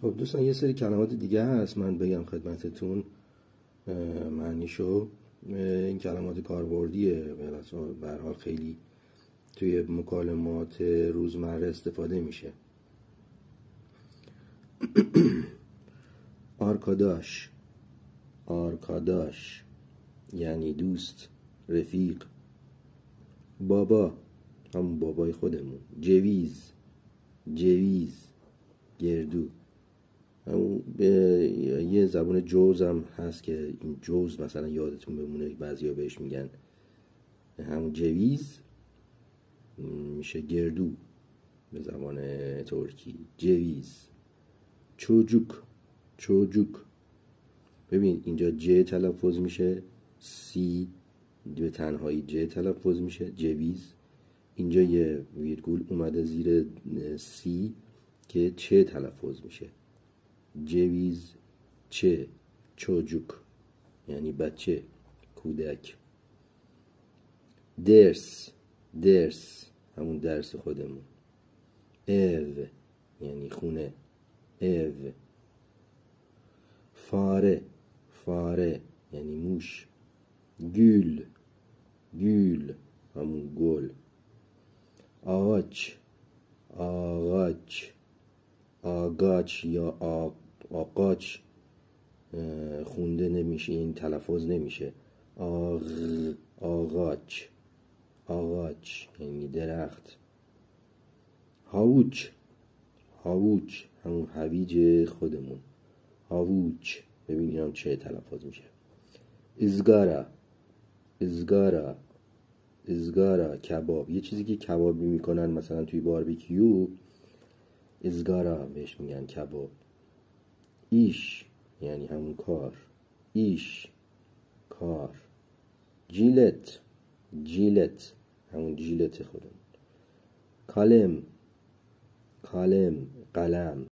خب دوستان یه سری کلمات دیگه هست من بگم خدمتتون معنیشو. این کلمات کاربردیه به هر حال خیلی توی مکالمات روزمره استفاده میشه. آرکاداش یعنی دوست، رفیق. بابا همون بابای خودمون. جویز گردو. همون یه زبون جوز هم هست که این جوز مثلا یادتون بمونه بعضیا بهش میگن همون جویز میشه گردو به زبان ترکی. جویز. چوجوک. ببین اینجا ج تلفظ میشه، سی به تنهایی ج تلفظ میشه جویز. اینجا یه ویرگول اومده زیر سی که چه تلفظ میشه. جویز چه. چوجوک یعنی بچه، کودک. درس همون درس خودمون. او یعنی خونه. او. فاره یعنی موش. گول همون گل. آغاچ یا آقاچ خونده نمیشه، این تلفظ نمیشه. آغاچ یعنی درخت. هاوچ همون هویج خودمون. هاوچ ببین اینم چه تلفظ میشه. ازگارا کباب، یه چیزی که کبابی میکنن مثلا توی باربیکیو ازگارا بهش میگن کباب. ایش یعنی همون کار. کار. جیلت همون جیلت خودمون. کالم قلم.